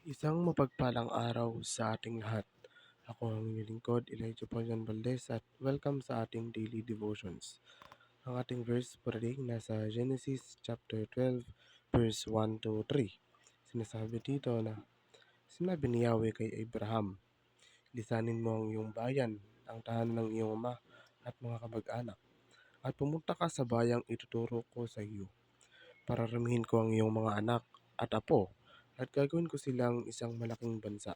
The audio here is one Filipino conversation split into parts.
Isang mapagpalang araw sa ating lahat. Ako ang inyong lingkod, Elijah Paulian Valdez at welcome sa ating daily devotions. Ang ating verse for today nasa Genesis chapter 12 verse 1 to 3. Sinasabi dito na sinabi ni Yahweh kay Abraham, lisanin mo ang iyong bayan, ang tahanan ng iyong ama at mga kamag-anak at pumunta ka sa bayang ituturo ko sa iyo. Pararamihin ko ang iyong mga anak at apo at gagawin ko silang isang malaking bansa.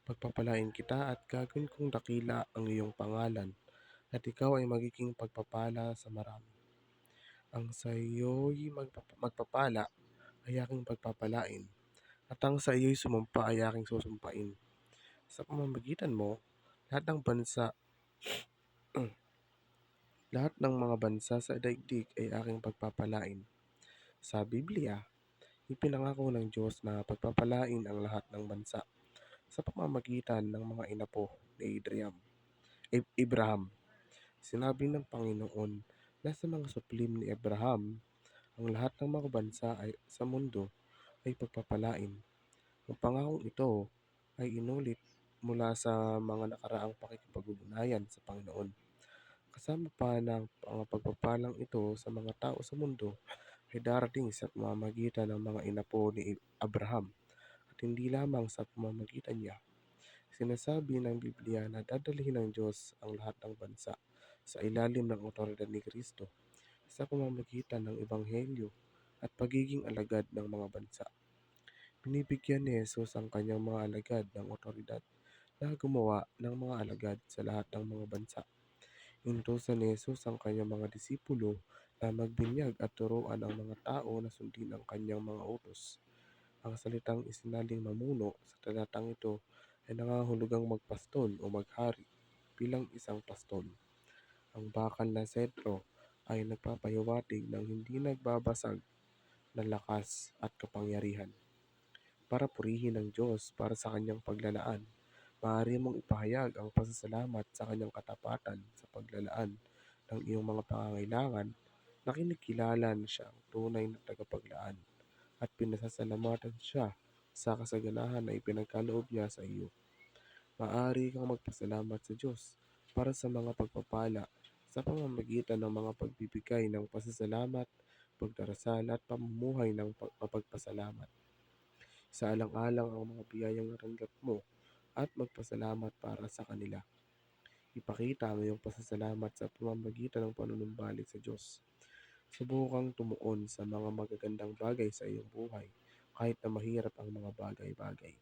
Pagpapalain kita at gagawin kong dakila ang iyong pangalan at ikaw ay magiging pagpapala sa marami. Ang sa iyo'y magpapala ay aking pagpapalain at ang sa iyo'y sumumpa ay aking susumpain. Sa pamamagitan mo, lahat ng bansa, lahat ng mga bansa sa daigdig ay aking pagpapalain. Sa Biblia, ipinangako ng Diyos na pagpapalain ang lahat ng bansa sa pamamagitan ng mga inapo ni Abraham. Sinabi ng Panginoon na sa mga suplim ni Abraham, ang lahat ng mga bansa sa mundo ay pagpapalain. Ang pangakong ito ay inulit mula sa mga nakaraang pakikipag-ugnayan sa Panginoon. Kasama pa ng mga pagpapalang ito sa mga tao sa mundo ay darating sa pamamagitan ng mga inapo ni Abraham at hindi lamang sa pamamagitan niya. Sinasabi ng Biblia na dadalhin ng Diyos ang lahat ng bansa sa ilalim ng otoridad ni Kristo sa pamamagitan ng Ebanghelyo at pagiging alagad ng mga bansa. Binibigyan ni Jesus ang kanyang mga alagad ng otoridad na gumawa ng mga alagad sa lahat ng mga bansa. Inutusan ni Jesus ang kanyang mga disipulo na magbinyag at turuan ang mga tao na sundin ang kanyang mga utos. Ang salitang isinaling mamuno sa talatang ito ay nangangahulugang magpastol o maghari bilang isang pastol. Ang bakal na sentro ay nagpapahiwatig ng hindi nagbabasag na lakas at kapangyarihan. Para purihin ang Diyos para sa kanyang paglalaan, maaari mong ipahayag ang pasasalamat sa kanyang katapatan sa paglalaan ng iyong mga pangangailangan na kinikilala na siya ang tunay na tagapaglaan at pinasasalamatan siya sa kasaganahan na ipinagkaloob niya sa iyo. Maaari kang magpasalamat sa Diyos para sa mga pagpapala sa pamamagitan ng mga pagbibigay ng pasasalamat, pagdarasal at pamumuhay ng mapagpasalamat. Isaalang-alang ang mga biyayang natanggap mo at magpasalamat para sa kanila. Ipakita ang iyong pasasalamat sa pamamagitan ng panunumbalik sa Diyos. Subukang tumuon sa mga magagandang bagay sa iyong buhay kahit na mahirap ang mga bagay-bagay.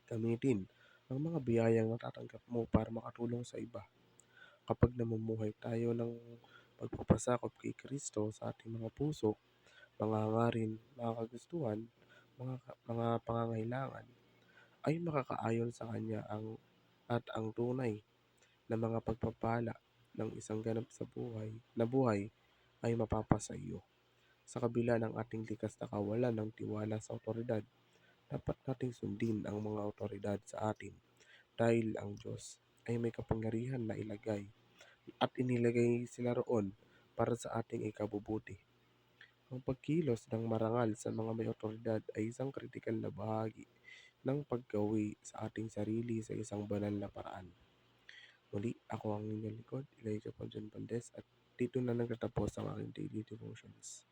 Gamitin ang mga biyayang natatanggap mo para makatulong sa iba. Kapag namumuhay tayo ng pagpapasakop kay Kristo sa ating mga puso, mga hangarin, mga kagustuhan, mga pangangailangan, ay makakaayon sa Kanya ang tunay na mga pagpapala ng isang ganap sa buhay ay mapapasa iyo. Sa kabila ng ating likas na kawalan ng tiwala sa otoridad, dapat nating sundin ang mga otoridad sa atin dahil ang Diyos ay may kapangyarihan na inilagay sila roon para sa ating ikabubuti. Ang pagkilos ng marangal sa mga may otoridad ay isang kritikal na bahagi ng paggawi sa ating sarili sa isang banal na paraan. Muli, ako ang inyong likod, Elijah Paulian Valdez, at dito na nagtatapos ang aking daily devotions.